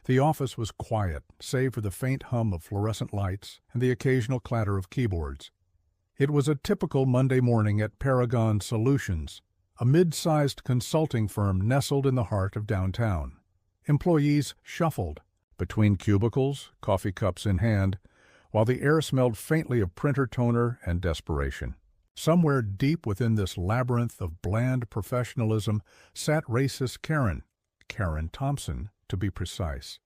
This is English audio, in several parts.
The office was quiet, save for the faint hum of fluorescent lights and the occasional clatter of keyboards. It was a typical Monday morning at Paragon Solutions, a mid-sized consulting firm nestled in the heart of downtown. Employees shuffled between cubicles, coffee cups in hand, while the air smelled faintly of printer toner and desperation. Somewhere deep within this labyrinth of bland professionalism sat racist Karen Thompson, to be precise.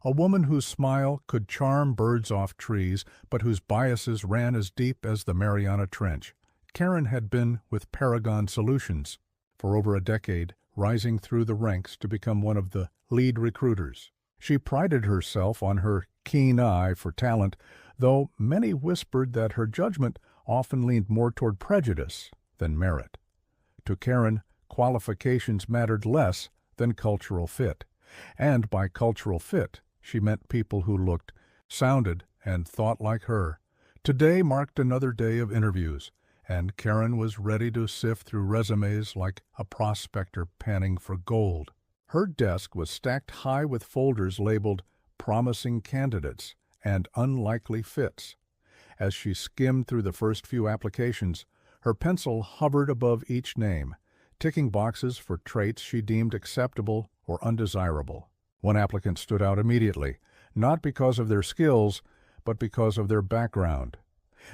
A woman whose smile could charm birds off trees, but whose biases ran as deep as the Mariana Trench. Karen had been with Paragon Solutions for over a decade, rising through the ranks to become one of the lead recruiters. She prided herself on her keen eye for talent, though many whispered that her judgment often leaned more toward prejudice than merit. To Karen, qualifications mattered less than cultural fit, and by cultural fit, she meant people who looked, sounded, and thought like her. Today marked another day of interviews, and Karen was ready to sift through resumes like a prospector panning for gold. Her desk was stacked high with folders labeled "Promising Candidates" and "Unlikely Fits." As she skimmed through the first few applications, her pencil hovered above each name, ticking boxes for traits she deemed acceptable or undesirable. One applicant stood out immediately, not because of their skills, but because of their background.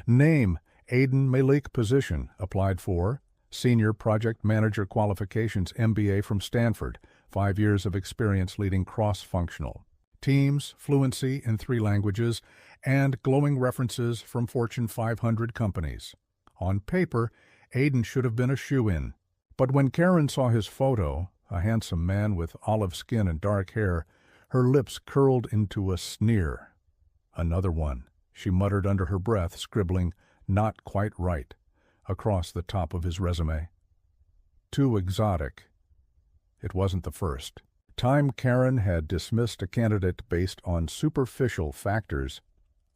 Name: Aiden Malik, position, applied for, Senior Project Manager Qualifications, MBA from Stanford, 5 years of experience leading cross-functional teams, fluency in 3 languages, and glowing references from Fortune 500 companies. On paper, Aiden should have been a shoo-in. But when Karen saw his photo, a handsome man with olive skin and dark hair, her lips curled into a sneer. "Another one," she muttered under her breath, scribbling "not quite right" across the top of his resume. Too exotic. It wasn't the first time Karen had dismissed a candidate based on superficial factors.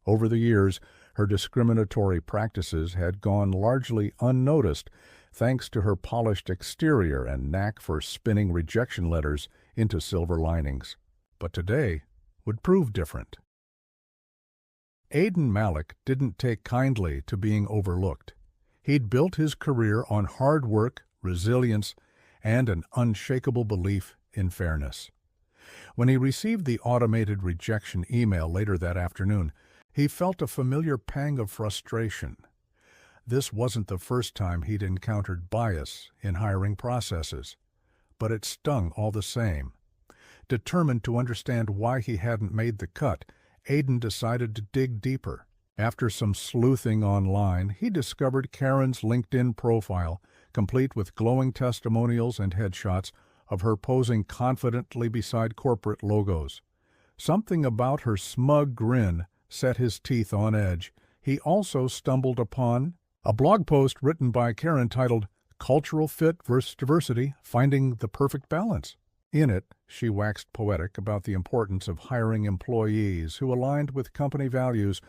Over the years, her discriminatory practices had gone largely unnoticed thanks to her polished exterior and knack for spinning rejection letters into silver linings. But today would prove different. Aiden Malik didn't take kindly to being overlooked. He'd built his career on hard work, resilience, and an unshakable belief in fairness. When he received the automated rejection email later that afternoon, he felt a familiar pang of frustration. This wasn't the first time he'd encountered bias in hiring processes, but it stung all the same. Determined to understand why he hadn't made the cut, Aiden decided to dig deeper. After some sleuthing online, he discovered Karen's LinkedIn profile, complete with glowing testimonials and headshots of her posing confidently beside corporate logos. Something about her smug grin set his teeth on edge. He also stumbled upon a blog post written by Karen titled "Cultural Fit vs. Diversity: Finding the Perfect Balance." In it, she waxed poetic about the importance of hiring employees who aligned with company values,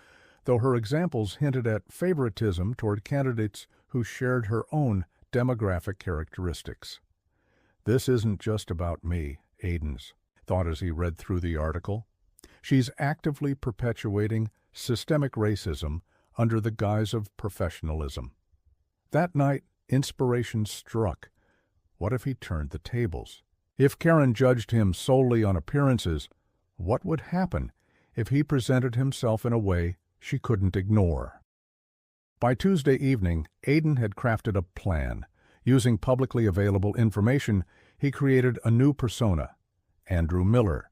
though her examples hinted at favoritism toward candidates who shared her own demographic characteristics. "This isn't just about me," Aiden's thought as he read through the article. "She's actively perpetuating systemic racism under the guise of professionalism." That night, inspiration struck. What if he turned the tables? If Karen judged him solely on appearances, what would happen if he presented himself in a way she couldn't ignore? By Tuesday evening, Aiden had crafted a plan. Using publicly available information, he created a new persona, Andrew Miller,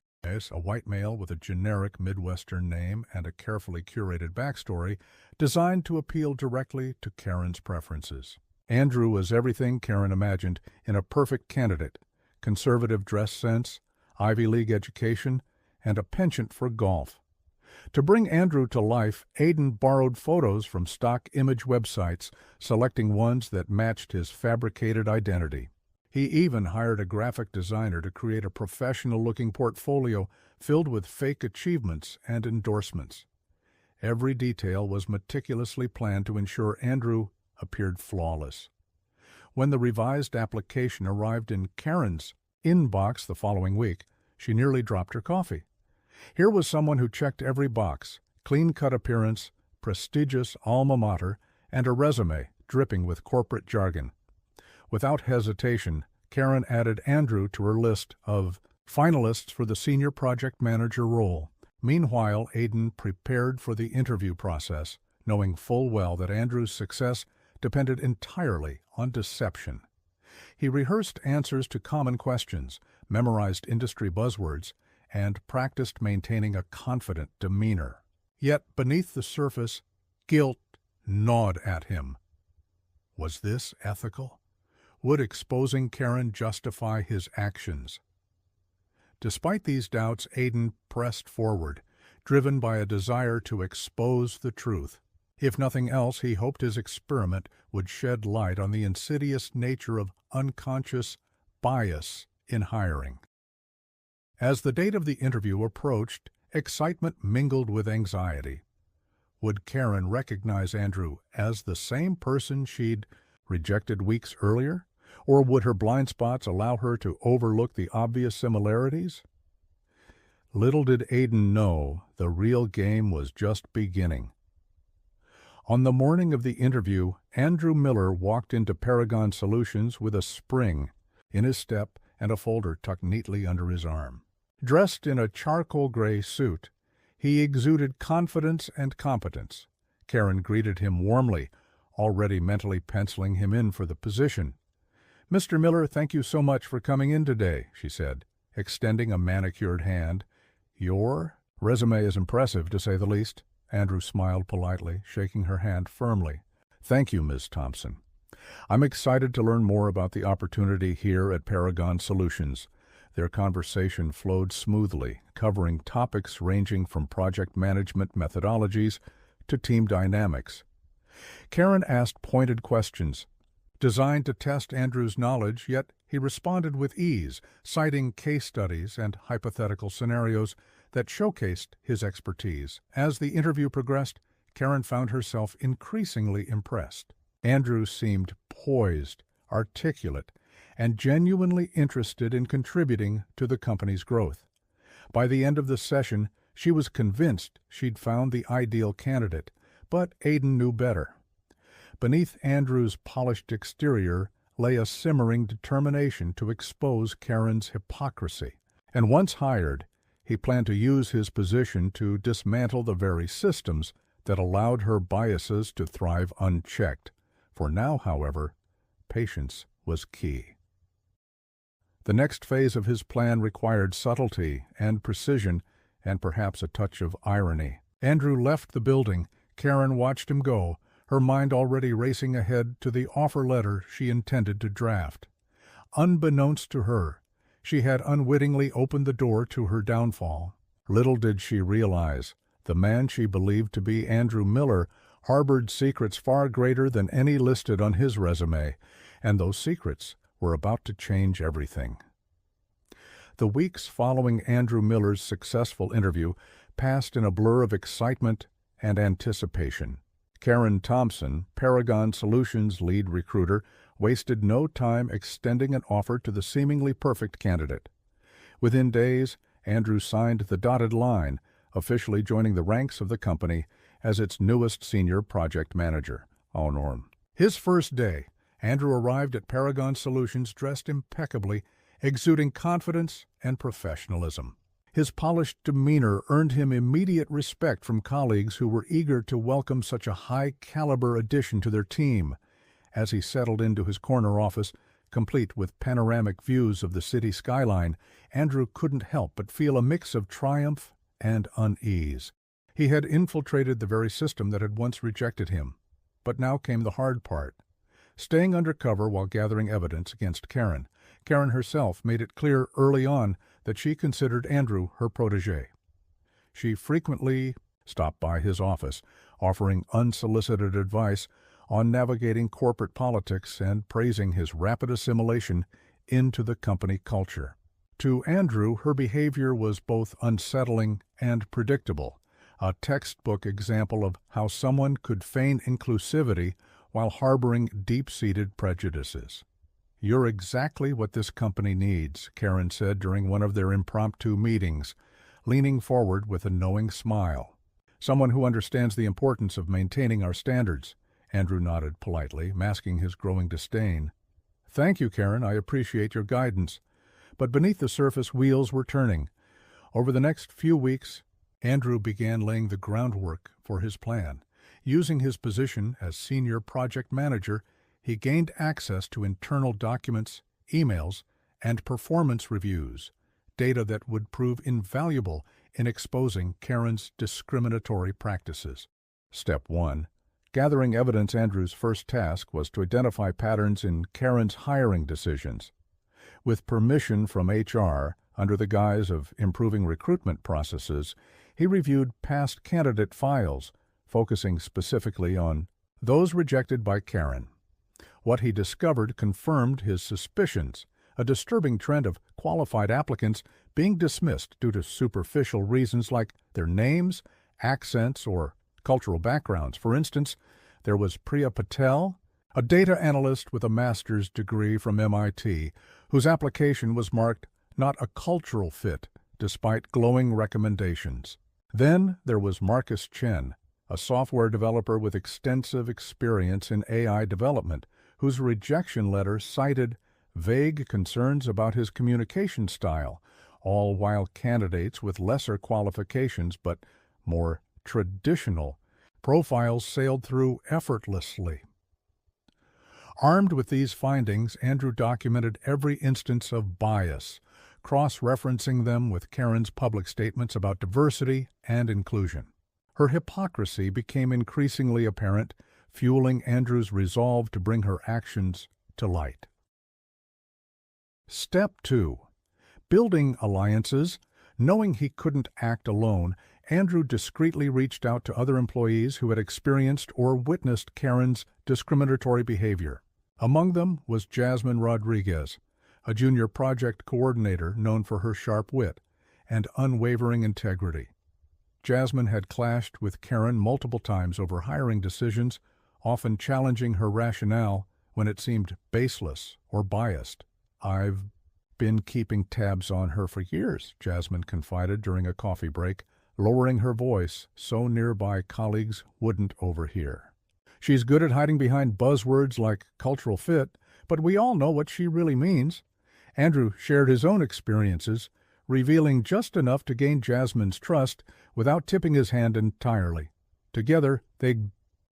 a white male with a generic Midwestern name and a carefully curated backstory designed to appeal directly to Karen's preferences. Andrew was everything Karen imagined in a perfect candidate: conservative dress sense, Ivy League education, and a penchant for golf. To bring Andrew to life, Aiden borrowed photos from stock image websites, selecting ones that matched his fabricated identity. He even hired a graphic designer to create a professional-looking portfolio filled with fake achievements and endorsements. Every detail was meticulously planned to ensure Andrew appeared flawless. When the revised application arrived in Karen's inbox the following week, She nearly dropped her coffee. Here was someone who checked every box: clean-cut appearance, prestigious alma mater, and a resume dripping with corporate jargon. Without hesitation, Karen added Andrew to her list of finalists for the senior project manager role. Meanwhile, Aidan prepared for the interview process, knowing full well that Andrew's success depended entirely on deception. He rehearsed answers to common questions, memorized industry buzzwords, and practiced maintaining a confident demeanor. Yet, beneath the surface, guilt gnawed at him. Was this ethical? Would exposing Karen justify his actions? Despite these doubts, Aidan pressed forward, driven by a desire to expose the truth. If nothing else, he hoped his experiment would shed light on the insidious nature of unconscious bias in hiring. As the date of the interview approached, excitement mingled with anxiety. Would Karen recognize Andrew as the same person she'd rejected weeks earlier? Or would her blind spots allow her to overlook the obvious similarities? Little did Aidan know the real game was just beginning. On the morning of the interview, Andrew Miller walked into Paragon Solutions with a spring in his step and a folder tucked neatly under his arm. Dressed in a charcoal gray suit, he exuded confidence and competence. Karen greeted him warmly, already mentally penciling him in for the position. "Mr. Miller, thank you so much for coming in today," she said, extending a manicured hand. "Your resume is impressive, to say the least." Andrew smiled politely, shaking her hand firmly. "Thank you, Ms. Thompson. I'm excited to learn more about the opportunity here at Paragon Solutions." Their conversation flowed smoothly, covering topics ranging from project management methodologies to team dynamics. Karen asked pointed questions, designed to test Andrew's knowledge, yet he responded with ease, citing case studies and hypothetical scenarios that showcased his expertise. As the interview progressed, Karen found herself increasingly impressed. Andrew seemed poised, articulate, and genuinely interested in contributing to the company's growth. By the end of the session, she was convinced she'd found the ideal candidate, but Aidan knew better. Beneath Andrew's polished exterior lay a simmering determination to expose Karen's hypocrisy. And once hired, he planned to use his position to dismantle the very systems that allowed her biases to thrive unchecked. For now, however, patience was key. The next phase of his plan required subtlety and precision, and perhaps a touch of irony. Andrew left the building. Karen watched him go, her mind already racing ahead to the offer letter she intended to draft. Unbeknownst to her, she had unwittingly opened the door to her downfall. Little did she realize, the man she believed to be Andrew Miller harbored secrets far greater than any listed on his resume, and those secrets were about to change everything. The weeks following Andrew Miller's successful interview passed in a blur of excitement and anticipation. Karen Thompson, Paragon Solutions' lead recruiter, wasted no time extending an offer to the seemingly perfect candidate. Within days, Andrew signed the dotted line, officially joining the ranks of the company as its newest senior project manager. His first day, Andrew arrived at Paragon Solutions dressed impeccably, exuding confidence and professionalism. His polished demeanor earned him immediate respect from colleagues who were eager to welcome such a high-caliber addition to their team. As he settled into his corner office, complete with panoramic views of the city skyline, Andrew couldn't help but feel a mix of triumph and unease. He had infiltrated the very system that had once rejected him. But now came the hard part. Staying undercover while gathering evidence against Karen. Karen herself made it clear early on that she considered Andrew her protégé. She frequently stopped by his office, offering unsolicited advice on navigating corporate politics and praising his rapid assimilation into the company culture. To Andrew, her behavior was both unsettling and predictable, a textbook example of how someone could feign inclusivity while harboring deep-seated prejudices. "You're exactly what this company needs," Karen said during one of their impromptu meetings, leaning forward with a knowing smile. "Someone who understands the importance of maintaining our standards." Andrew nodded politely, masking his growing disdain. "Thank you, Karen. I appreciate your guidance." But beneath the surface, wheels were turning. Over the next few weeks, Andrew began laying the groundwork for his plan. Using his position as senior project manager, he gained access to internal documents, emails, and performance reviews, data that would prove invaluable in exposing Karen's discriminatory practices. Step 1. Gathering evidence. Andrew's first task was to identify patterns in Karen's hiring decisions. With permission from HR, under the guise of improving recruitment processes, he reviewed past candidate files, focusing specifically on those rejected by Karen. What he discovered confirmed his suspicions, a disturbing trend of qualified applicants being dismissed due to superficial reasons like their names, accents, or cultural backgrounds. For instance, there was Priya Patel, a data analyst with a master's degree from MIT, whose application was marked not a cultural fit, despite glowing recommendations. Then there was Marcus Chen, a software developer with extensive experience in AI development, whose rejection letter cited vague concerns about his communication style, all while candidates with lesser qualifications but more traditional profiles sailed through effortlessly. Armed with these findings, Andrew documented every instance of bias, cross-referencing them with Karen's public statements about diversity and inclusion. Her hypocrisy became increasingly apparent, fueling Andrew's resolve to bring her actions to light. Step 2. Building alliances. Knowing he couldn't act alone, Andrew discreetly reached out to other employees who had experienced or witnessed Karen's discriminatory behavior. Among them was Jasmine Rodriguez, a junior project coordinator known for her sharp wit and unwavering integrity. Jasmine had clashed with Karen multiple times over hiring decisions, often challenging her rationale when it seemed baseless or biased. "I've been keeping tabs on her for years," Jasmine confided during a coffee break, lowering her voice so nearby colleagues wouldn't overhear. "She's good at hiding behind buzzwords like cultural fit, but we all know what she really means." Andrew shared his own experiences, revealing just enough to gain Jasmine's trust without tipping his hand entirely. Together, they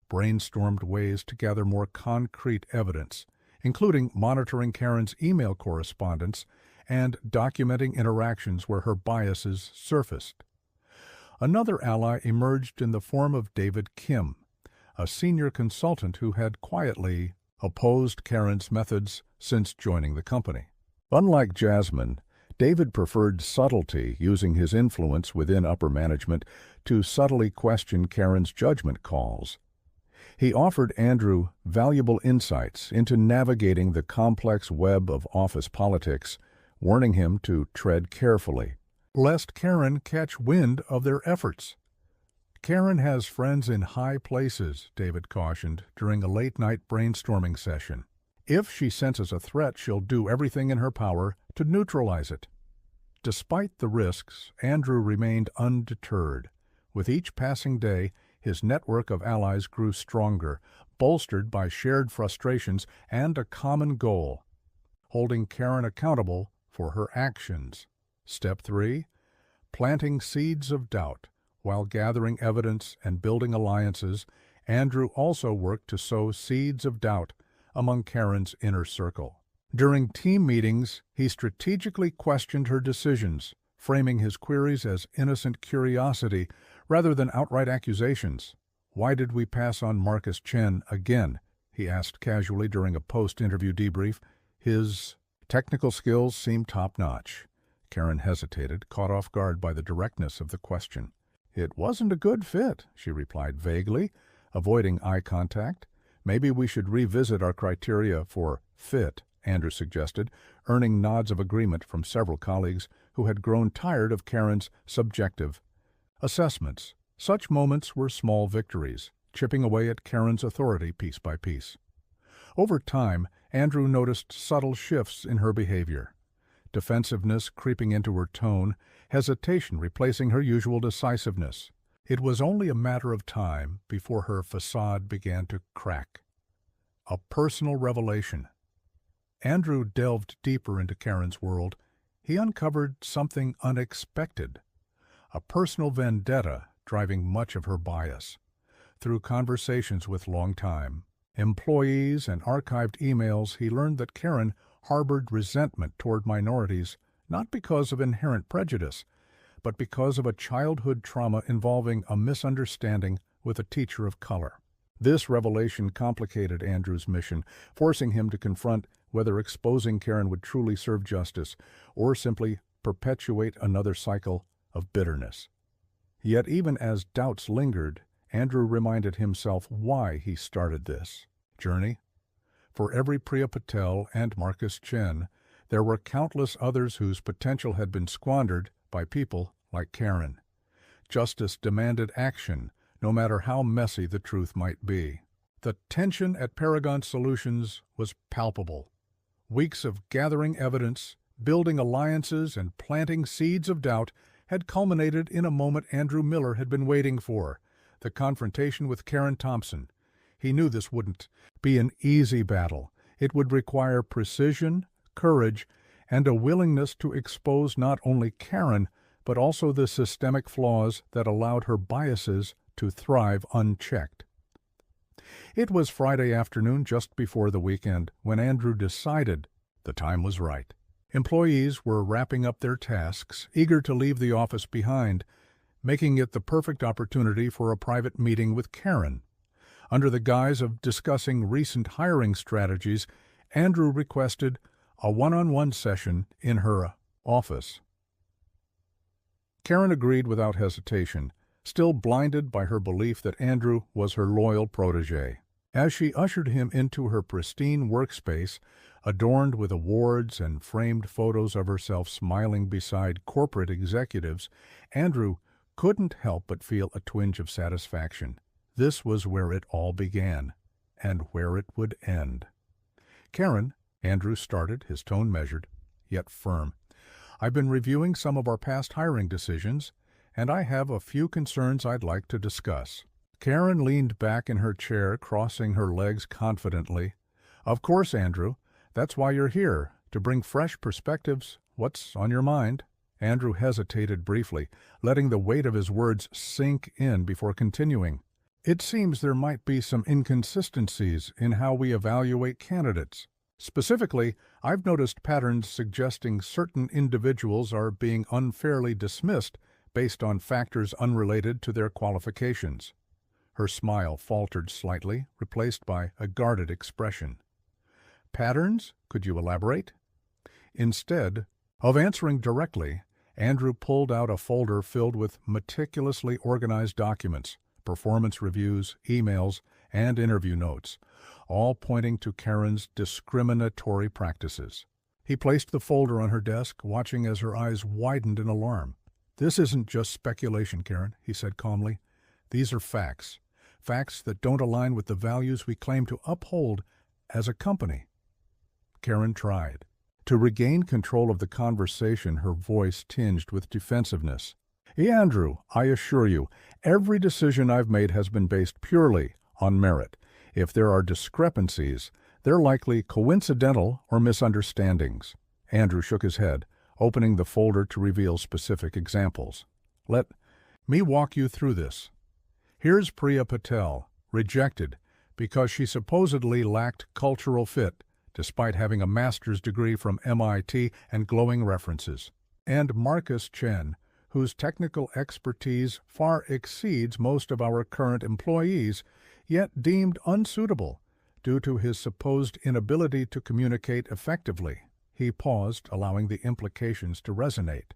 brainstormed ways to gather more concrete evidence, including monitoring Karen's email correspondence and documenting interactions where her biases surfaced. Another ally emerged in the form of David Kim, a senior consultant who had quietly opposed Karen's methods since joining the company. Unlike Jasmine, David preferred subtlety, using his influence within upper management to subtly question Karen's judgment calls. He offered Andrew valuable insights into navigating the complex web of office politics, warning him to tread carefully, lest Karen catch wind of their efforts. "Karen has friends in high places," David cautioned during a late-night brainstorming session. "If she senses a threat, she'll do everything in her power to neutralize it." Despite the risks, Andrew remained undeterred. With each passing day, his network of allies grew stronger, bolstered by shared frustrations and a common goal: holding Karen accountable for her actions. Step 3. Planting seeds of doubt. While gathering evidence and building alliances, Andrew also worked to sow seeds of doubt among Karen's inner circle. During team meetings, he strategically questioned her decisions, framing his queries as innocent curiosity rather than outright accusations. "Why did we pass on Marcus Chen again?" he asked casually during a post-interview debrief. "His technical skills seemed top-notch." Karen hesitated, caught off guard by the directness of the question. "It wasn't a good fit," she replied vaguely, avoiding eye contact. "Maybe we should revisit our criteria for fit," Andrew suggested, earning nods of agreement from several colleagues who had grown tired of Karen's subjective assessments. Such moments were small victories, chipping away at Karen's authority piece by piece. Over time, Andrew noticed subtle shifts in her behavior. Defensiveness creeping into her tone, hesitation replacing her usual decisiveness. It was only a matter of time before her facade began to crack. A personal revelation. Andrew delved deeper into Karen's world. He uncovered something unexpected. A personal vendetta driving much of her bias. Through conversations with longtime employees and archived emails, he learned that Karen harbored resentment toward minorities, not because of inherent prejudice, but because of a childhood trauma involving a misunderstanding with a teacher of color. This revelation complicated Andrew's mission, forcing him to confront whether exposing Karen would truly serve justice or simply perpetuate another cycle of bitterness. Yet even as doubts lingered, Andrew reminded himself why he started this journey. For every Priya Patel and Marcus Chen, there were countless others whose potential had been squandered by people like Karen. Justice demanded action, no matter how messy the truth might be. The tension at Paragon Solutions was palpable. Weeks of gathering evidence, building alliances, and planting seeds of doubt had culminated in a moment Andrew Miller had been waiting for, the confrontation with Karen Thompson. He knew this wouldn't be an easy battle. It would require precision, courage, and a willingness to expose not only Karen, but also the systemic flaws that allowed her biases to thrive unchecked. It was Friday afternoon, just before the weekend, when Andrew decided the time was right. Employees were wrapping up their tasks, eager to leave the office behind, making it the perfect opportunity for a private meeting with Karen. Under the guise of discussing recent hiring strategies, Andrew requested a one-on-one session in her office. Karen agreed without hesitation, still blinded by her belief that Andrew was her loyal protege. As she ushered him into her pristine workspace, adorned with awards and framed photos of herself smiling beside corporate executives, Andrew couldn't help but feel a twinge of satisfaction. This was where it all began, and where it would end. Karen, Andrew started, his tone measured, yet firm. I've been reviewing some of our past hiring decisions, and I have a few concerns I'd like to discuss. Karen leaned back in her chair, crossing her legs confidently. Of course, Andrew. That's why you're here, to bring fresh perspectives. What's on your mind? Andrew hesitated briefly, letting the weight of his words sink in before continuing. It seems there might be some inconsistencies in how we evaluate candidates. Specifically, I've noticed patterns suggesting certain individuals are being unfairly dismissed based on factors unrelated to their qualifications. Her smile faltered slightly, replaced by a guarded expression. Patterns? Could you elaborate? Instead of answering directly, Andrew pulled out a folder filled with meticulously organized documents, performance reviews, emails, and interview notes, all pointing to Karen's discriminatory practices. He placed the folder on her desk, watching as her eyes widened in alarm. This isn't just speculation, Karen, he said calmly. These are facts. Facts that don't align with the values we claim to uphold as a company. Karen tried. To regain control of the conversation, her voice tinged with defensiveness. Andrew, I assure you, every decision I've made has been based purely on merit. If there are discrepancies, they're likely coincidental or misunderstandings. Andrew shook his head, opening the folder to reveal specific examples. Let me walk you through this. Here's Priya Patel, rejected because she supposedly lacked cultural fit, despite having a master's degree from MIT and glowing references. And Marcus Chen, whose technical expertise far exceeds most of our current employees, yet deemed unsuitable due to his supposed inability to communicate effectively. He paused, allowing the implications to resonate.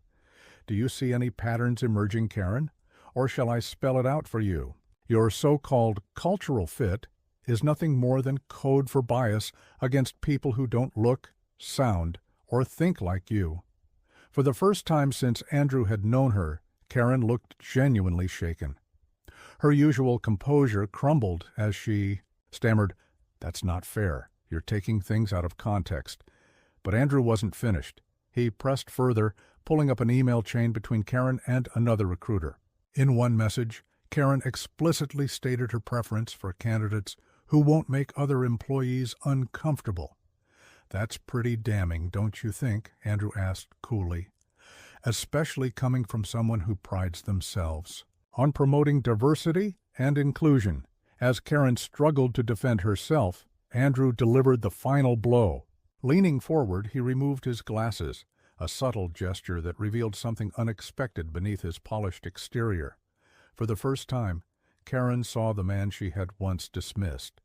Do you see any patterns emerging, Karen? Or shall I spell it out for you? Your so-called cultural fit is nothing more than code for bias against people who don't look, sound, or think like you. For the first time since Andrew had known her, Karen looked genuinely shaken. Her usual composure crumbled as she stammered, "That's not fair. You're taking things out of context." But Andrew wasn't finished. He pressed further, pulling up an email chain between Karen and another recruiter. In one message, Karen explicitly stated her preference for candidates who won't make other employees uncomfortable. "That's pretty damning, don't you think?" Andrew asked coolly. "Especially coming from someone who prides themselves on promoting diversity and inclusion." As Karen struggled to defend herself, Andrew delivered the final blow. Leaning forward, he removed his glasses, a subtle gesture that revealed something unexpected beneath his polished exterior. For the first time, Karen saw the man she had once dismissed.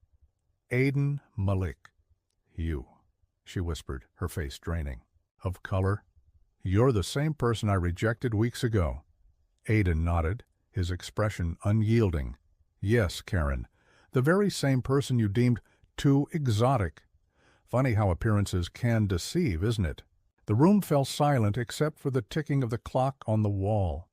"Aiden Malik." "You," she whispered, her face draining. "Of color?" "You're the same person I rejected weeks ago." Aiden nodded, his expression unyielding. "Yes, Karen, the very same person you deemed too exotic." Funny how appearances can deceive, isn't it? The room fell silent except for the ticking of the clock on the wall.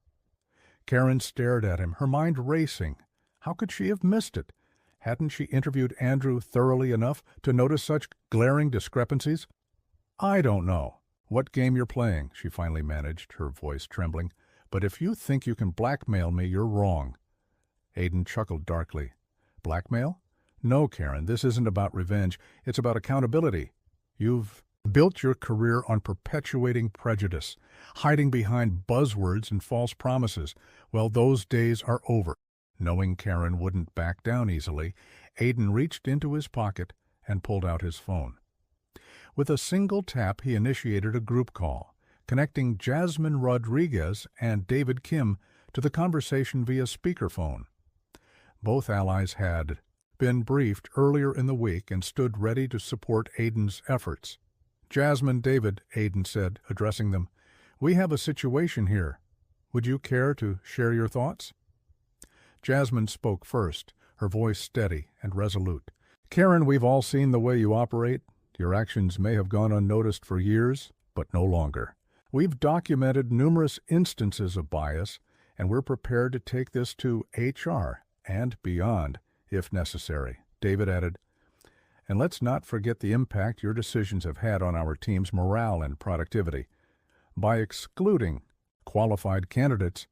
Karen stared at him, her mind racing. How could she have missed it? Hadn't she interviewed Andrew thoroughly enough to notice such glaring discrepancies? "I don't know what game you're playing," she finally managed, her voice trembling. "But if you think you can blackmail me, you're wrong." Aiden chuckled darkly. "Blackmail? No, Karen, this isn't about revenge. It's about accountability. You've built your career on perpetuating prejudice, hiding behind buzzwords and false promises. Well, those days are over." Knowing Karen wouldn't back down easily, Aiden reached into his pocket and pulled out his phone. With a single tap, he initiated a group call, connecting Jasmine Rodriguez and David Kim to the conversation via speakerphone. Both allies had been briefed earlier in the week and stood ready to support Aiden's efforts. "Jasmine, David," Aiden said, addressing them, "we have a situation here. Would you care to share your thoughts?" Jasmine spoke first, her voice steady and resolute. "Karen, we've all seen the way you operate. Your actions may have gone unnoticed for years, but no longer. We've documented numerous instances of bias, and we're prepared to take this to HR and beyond, if necessary." David added, "And let's not forget the impact your decisions have had on our team's morale and productivity. By excluding qualified candidates,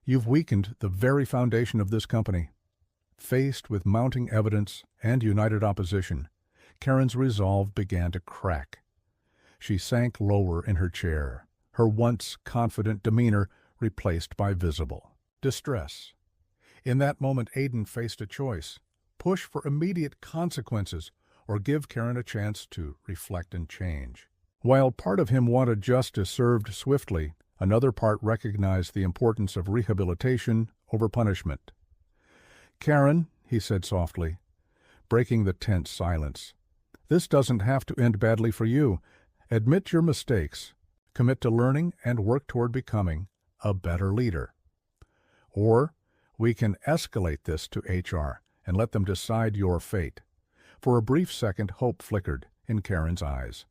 you've weakened the very foundation of this company." Faced with mounting evidence and united opposition, Karen's resolve began to crack. She sank lower in her chair, her once confident demeanor replaced by visible distress. In that moment, Aiden faced a choice: push for immediate consequences or give Karen a chance to reflect and change. While part of him wanted justice served swiftly, another part recognized the importance of rehabilitation over punishment. "Karen," he said softly, breaking the tense silence, "this doesn't have to end badly for you. Admit your mistakes, commit to learning, and work toward becoming a better leader. Or we can escalate this to HR and let them decide your fate." For a brief second, hope flickered in Karen's eyes.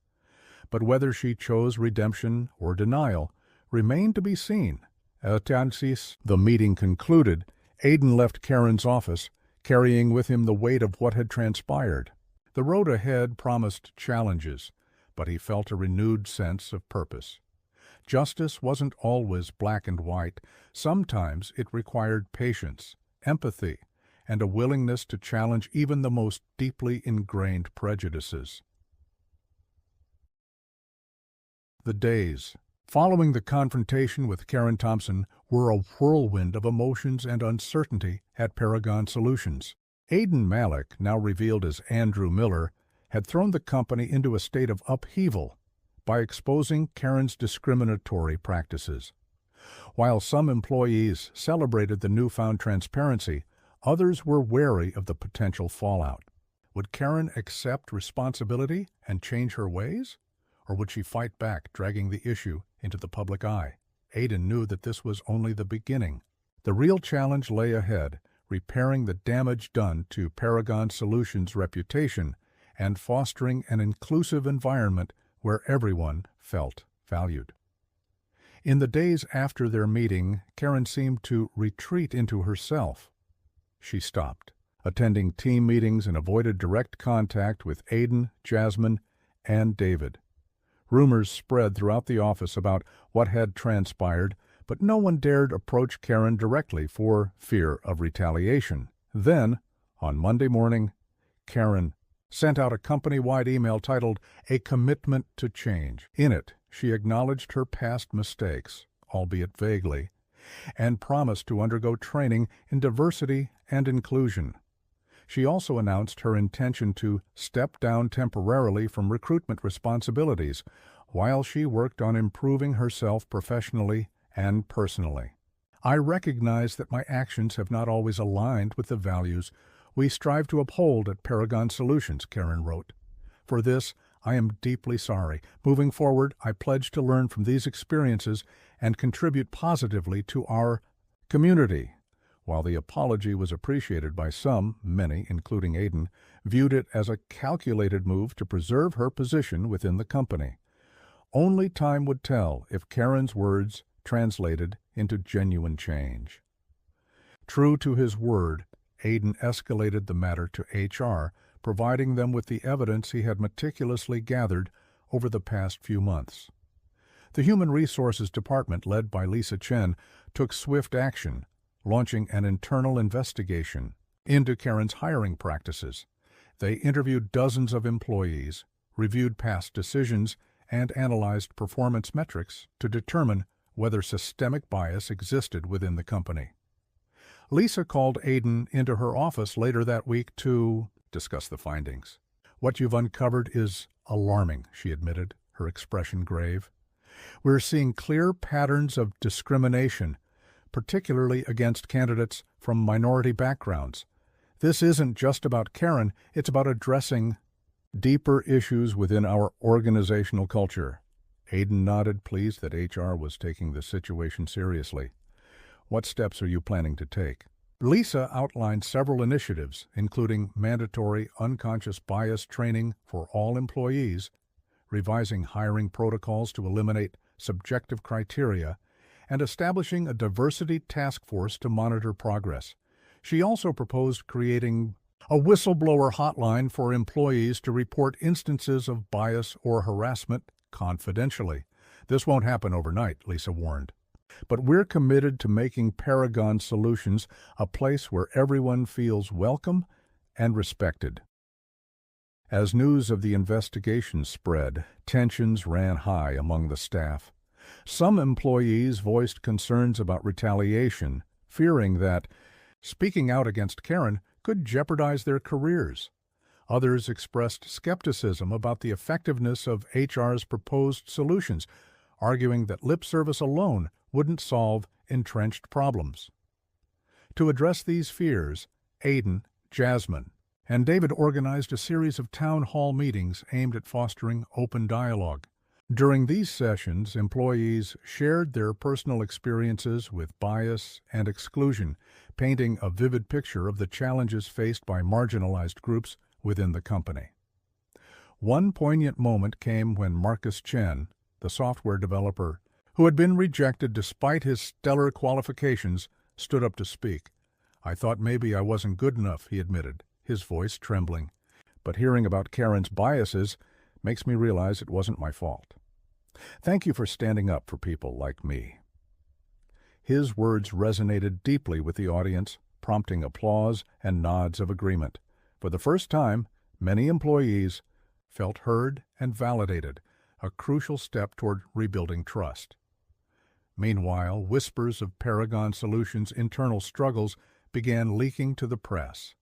But whether she chose redemption or denial remained to be seen. At the meeting concluded, Aiden left Karen's office, carrying with him the weight of what had transpired. The road ahead promised challenges, but he felt a renewed sense of purpose. Justice wasn't always black and white. Sometimes it required patience, empathy, and a willingness to challenge even the most deeply ingrained prejudices. The days following the confrontation with Karen Thompson were a whirlwind of emotions and uncertainty at Paragon Solutions. Aiden Malik, now revealed as Andrew Miller, had thrown the company into a state of upheaval by exposing Karen's discriminatory practices. While some employees celebrated the newfound transparency, others were wary of the potential fallout. Would Karen accept responsibility and change her ways? Or would she fight back, dragging the issue into the public eye? Aiden knew that this was only the beginning. The real challenge lay ahead, repairing the damage done to Paragon Solutions' reputation and fostering an inclusive environment where everyone felt valued. In the days after their meeting, Karen seemed to retreat into herself. She stopped, attending team meetings and avoided direct contact with Aidan, Jasmine, and David. Rumors spread throughout the office about what had transpired, but no one dared approach Karen directly for fear of retaliation. Then, on Monday morning, Karen sent out a company-wide email titled "A Commitment to Change." In it, she acknowledged her past mistakes, albeit vaguely, and promised to undergo training in diversity and inclusion. She also announced her intention to step down temporarily from recruitment responsibilities while she worked on improving herself professionally and personally. "I recognize that my actions have not always aligned with the values we strive to uphold at Paragon Solutions," Karen wrote. "For this, I am deeply sorry. Moving forward, I pledge to learn from these experiences and contribute positively to our community." While the apology was appreciated by some, many, including Aidan, viewed it as a calculated move to preserve her position within the company. Only time would tell if Karen's words translated into genuine change. True to his word, Aidan escalated the matter to HR, providing them with the evidence he had meticulously gathered over the past few months. The Human Resources Department, led by Lisa Chen, took swift action, launching an internal investigation into Karen's hiring practices. They interviewed dozens of employees, reviewed past decisions, and analyzed performance metrics to determine whether systemic bias existed within the company. Lisa called Aidan into her office later that week to discuss the findings. "What you've uncovered is alarming," she admitted, her expression grave. "We're seeing clear patterns of discrimination, particularly against candidates from minority backgrounds. This isn't just about Karen, it's about addressing deeper issues within our organizational culture." Aidan nodded, pleased that HR was taking the situation seriously. "What steps are you planning to take?" Lisa outlined several initiatives, including mandatory unconscious bias training for all employees, revising hiring protocols to eliminate subjective criteria, and establishing a diversity task force to monitor progress. She also proposed creating a whistleblower hotline for employees to report instances of bias or harassment confidentially. "This won't happen overnight," Lisa warned. "But we're committed to making Paragon Solutions a place where everyone feels welcome and respected." As news of the investigation spread, tensions ran high among the staff. Some employees voiced concerns about retaliation, fearing that speaking out against Karen could jeopardize their careers. Others expressed skepticism about the effectiveness of HR's proposed solutions, arguing that lip service alone wouldn't solve entrenched problems. To address these fears, Aidan, Jasmine, and David organized a series of town hall meetings aimed at fostering open dialogue. During these sessions, employees shared their personal experiences with bias and exclusion, painting a vivid picture of the challenges faced by marginalized groups within the company. One poignant moment came when Marcus Chen, the software developer who had been rejected despite his stellar qualifications, stood up to speak. "I thought maybe I wasn't good enough," he admitted, his voice trembling. "But hearing about Karen's biases makes me realize it wasn't my fault. Thank you for standing up for people like me." His words resonated deeply with the audience, prompting applause and nods of agreement. For the first time, many employees felt heard and validated, a crucial step toward rebuilding trust. Meanwhile, whispers of Paragon Solutions' internal struggles began leaking to the press.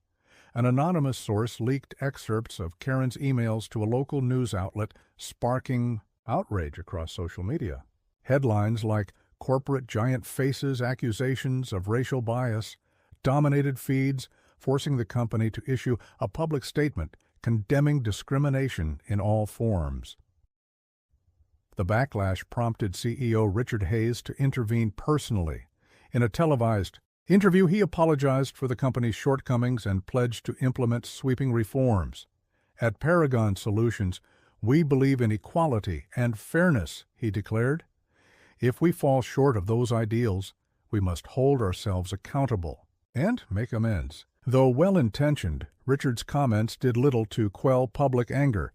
An anonymous source leaked excerpts of Karen's emails to a local news outlet, sparking outrage across social media. Headlines like "Corporate Giant Faces Accusations of Racial Bias" dominated feeds, forcing the company to issue a public statement condemning discrimination in all forms. The backlash prompted CEO Richard Hayes to intervene personally. In a televised interview, he apologized for the company's shortcomings and pledged to implement sweeping reforms. "At Paragon Solutions, we believe in equality and fairness," he declared. "If we fall short of those ideals, we must hold ourselves accountable and make amends." Though well-intentioned, Richard's comments did little to quell public anger.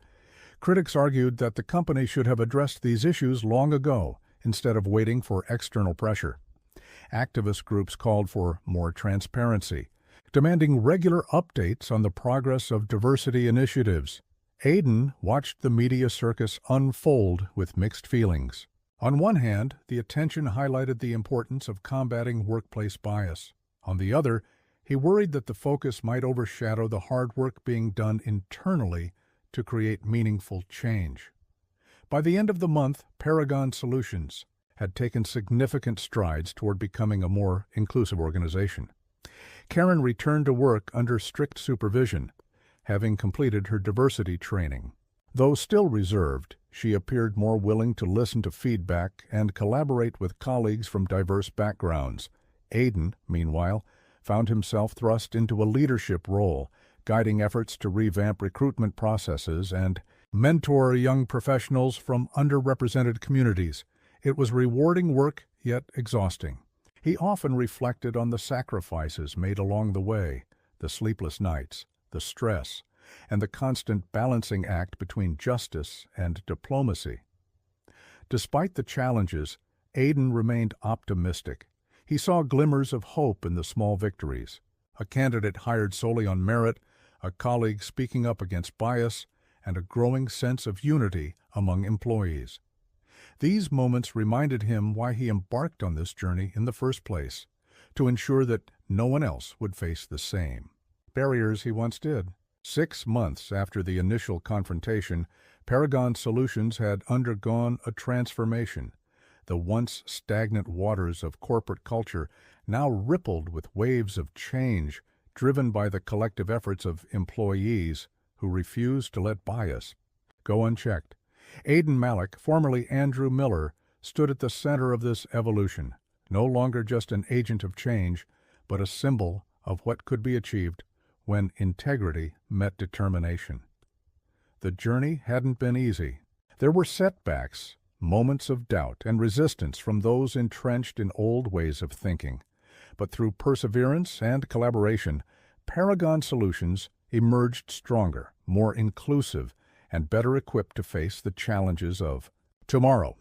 Critics argued that the company should have addressed these issues long ago, instead of waiting for external pressure. Activist groups called for more transparency, demanding regular updates on the progress of diversity initiatives. Aiden watched the media circus unfold with mixed feelings. On one hand, the attention highlighted the importance of combating workplace bias. On the other, he worried that the focus might overshadow the hard work being done internally to create meaningful change. By the end of the month, Paragon Solutions had taken significant strides toward becoming a more inclusive organization. Karen returned to work under strict supervision, having completed her diversity training. Though still reserved, she appeared more willing to listen to feedback and collaborate with colleagues from diverse backgrounds. Aiden, meanwhile, found himself thrust into a leadership role, guiding efforts to revamp recruitment processes and mentor young professionals from underrepresented communities. It was rewarding work, yet exhausting. He often reflected on the sacrifices made along the way, the sleepless nights, the stress, and the constant balancing act between justice and diplomacy. Despite the challenges, Aiden remained optimistic. He saw glimmers of hope in the small victories: a candidate hired solely on merit, a colleague speaking up against bias, and a growing sense of unity among employees. These moments reminded him why he embarked on this journey in the first place, to ensure that no one else would face the same barriers he once did. 6 months after the initial confrontation, Paragon Solutions had undergone a transformation. The once stagnant waters of corporate culture now rippled with waves of change, driven by the collective efforts of employees who refused to let bias go unchecked. Aiden Malik, formerly Andrew Miller, stood at the center of this evolution, no longer just an agent of change, but a symbol of what could be achieved when integrity met determination. The journey hadn't been easy. There were setbacks, moments of doubt and resistance from those entrenched in old ways of thinking. But through perseverance and collaboration, Paragon Solutions emerged stronger, more inclusive, and better equipped to face the challenges of tomorrow.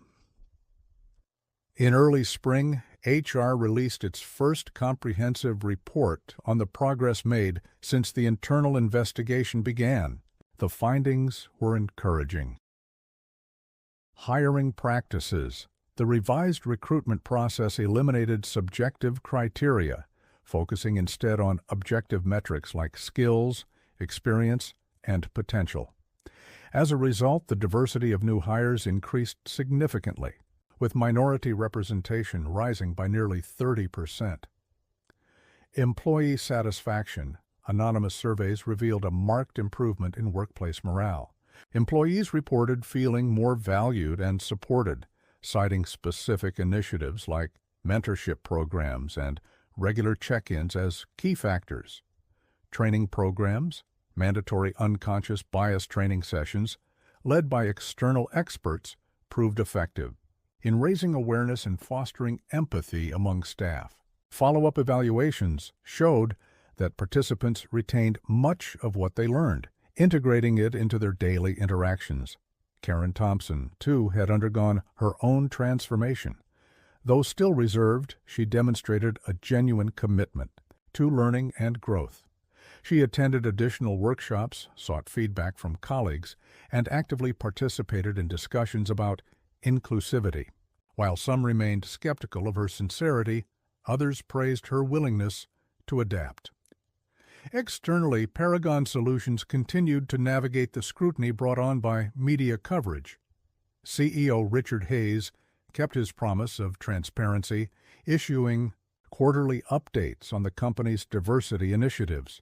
In early spring, HR released its first comprehensive report on the progress made since the internal investigation began. The findings were encouraging. Hiring practices. The revised recruitment process eliminated subjective criteria, focusing instead on objective metrics like skills, experience, and potential. As a result, the diversity of new hires increased significantly, with minority representation rising by nearly 30%. Employee satisfaction. Anonymous surveys revealed a marked improvement in workplace morale. Employees reported feeling more valued and supported, citing specific initiatives like mentorship programs and regular check-ins as key factors. Training programs, mandatory unconscious bias training sessions, led by external experts, proved effective in raising awareness and fostering empathy among staff. Follow-up evaluations showed that participants retained much of what they learned, integrating it into their daily interactions. Karen Thompson, too, had undergone her own transformation. Though still reserved, she demonstrated a genuine commitment to learning and growth. She attended additional workshops, sought feedback from colleagues, and actively participated in discussions about inclusivity. While some remained skeptical of her sincerity, others praised her willingness to adapt. Externally, Paragon Solutions continued to navigate the scrutiny brought on by media coverage. CEO Richard Hayes kept his promise of transparency, issuing quarterly updates on the company's diversity initiatives.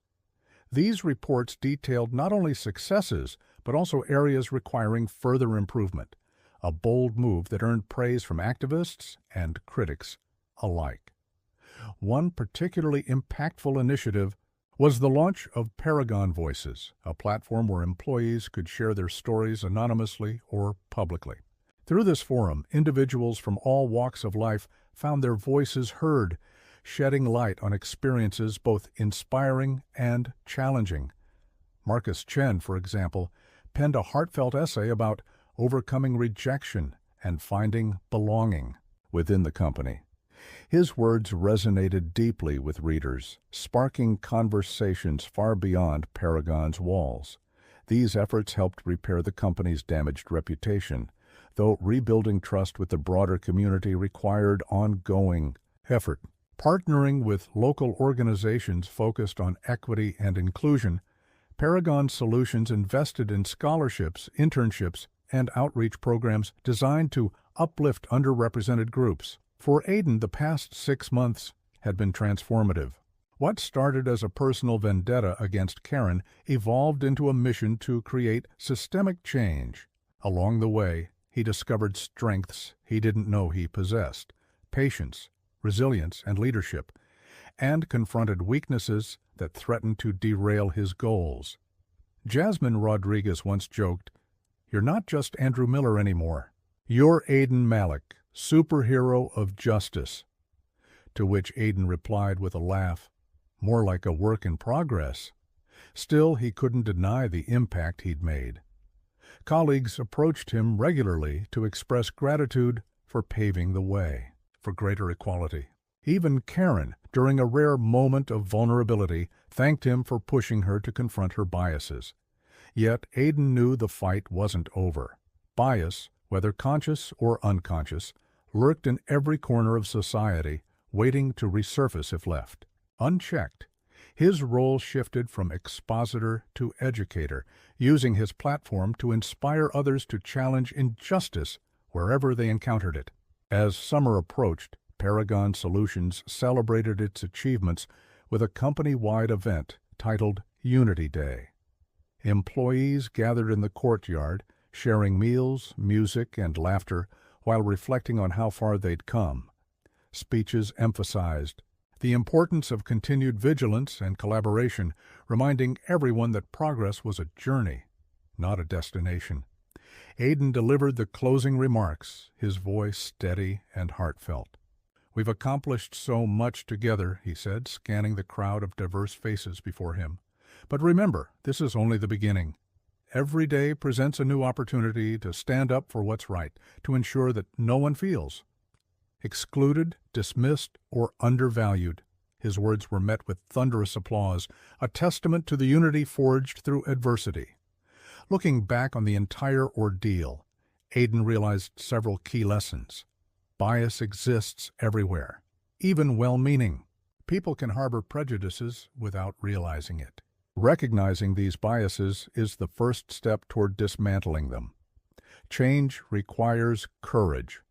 These reports detailed not only successes, but also areas requiring further improvement, a bold move that earned praise from activists and critics alike. One particularly impactful initiative was the launch of Paragon Voices, a platform where employees could share their stories anonymously or publicly. Through this forum, individuals from all walks of life found their voices heard, shedding light on experiences both inspiring and challenging. Marcus Chen, for example, penned a heartfelt essay about overcoming rejection and finding belonging within the company. His words resonated deeply with readers, sparking conversations far beyond Paragon's walls. These efforts helped repair the company's damaged reputation, though rebuilding trust with the broader community required ongoing effort. Partnering with local organizations focused on equity and inclusion, Paragon Solutions invested in scholarships, internships, and outreach programs designed to uplift underrepresented groups. For Aidan, the past 6 months had been transformative. What started as a personal vendetta against Karen evolved into a mission to create systemic change. Along the way, he discovered strengths he didn't know he possessed: patience, resilience, and leadership, and confronted weaknesses that threatened to derail his goals. Jasmine Rodriguez once joked, "You're not just Andrew Miller anymore. You're Aidan Malik, superhero of justice." To which Aidan replied with a laugh, "More like a work in progress." Still, he couldn't deny the impact he'd made. Colleagues approached him regularly to express gratitude for paving the way for greater equality. Even Karen, during a rare moment of vulnerability, thanked him for pushing her to confront her biases. Yet Aidan knew the fight wasn't over. Bias, whether conscious or unconscious, lurked in every corner of society, waiting to resurface if left. Unchecked, his role shifted from expositor to educator, using his platform to inspire others to challenge injustice wherever they encountered it. As summer approached, Paragon Solutions celebrated its achievements with a company-wide event titled Unity Day. Employees gathered in the courtyard, sharing meals, music, and laughter while reflecting on how far they'd come. Speeches emphasized the importance of continued vigilance and collaboration, reminding everyone that progress was a journey, not a destination. Aidan delivered the closing remarks, his voice steady and heartfelt. "We've accomplished so much together," he said, scanning the crowd of diverse faces before him. "But remember, this is only the beginning. Every day presents a new opportunity to stand up for what's right, to ensure that no one feels excluded, dismissed, or undervalued." His words were met with thunderous applause, a testament to the unity forged through adversity. Looking back on the entire ordeal, Aidan realized several key lessons. Bias exists everywhere, even well-meaning. People can harbor prejudices without realizing it. Recognizing these biases is the first step toward dismantling them. Change requires courage.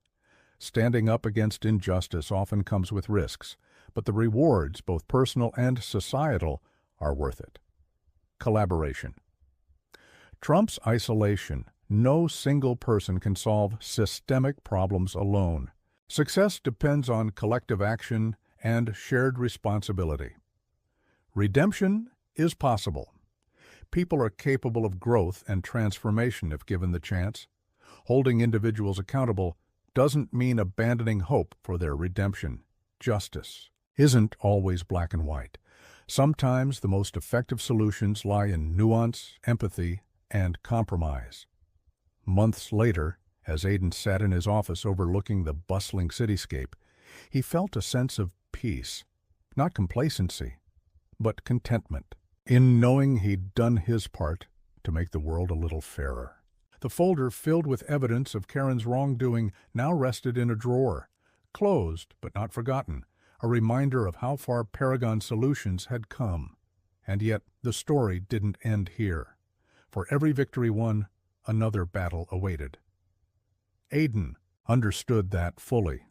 Standing up against injustice often comes with risks, but the rewards, both personal and societal, are worth it. Collaboration. Trump's isolation. No single person can solve systemic problems alone. Success depends on collective action and shared responsibility. Redemption is possible. People are capable of growth and transformation if given the chance. Holding individuals accountable doesn't mean abandoning hope for their redemption. Justice isn't always black and white. Sometimes the most effective solutions lie in nuance, empathy, and compromise. Months later, as Aidan sat in his office overlooking the bustling cityscape, he felt a sense of peace, not complacency, but contentment, in knowing he'd done his part to make the world a little fairer. The folder filled with evidence of Karen's wrongdoing now rested in a drawer, closed but not forgotten, a reminder of how far Paragon Solutions had come. And yet the story didn't end here. For every victory won, another battle awaited. Aidan understood that fully.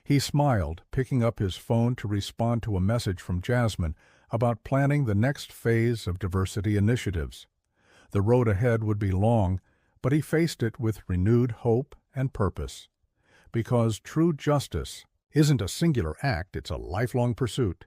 He smiled, picking up his phone to respond to a message from Jasmine about planning the next phase of diversity initiatives. The road ahead would be long, but he faced it with renewed hope and purpose. Because true justice isn't a singular act, it's a lifelong pursuit.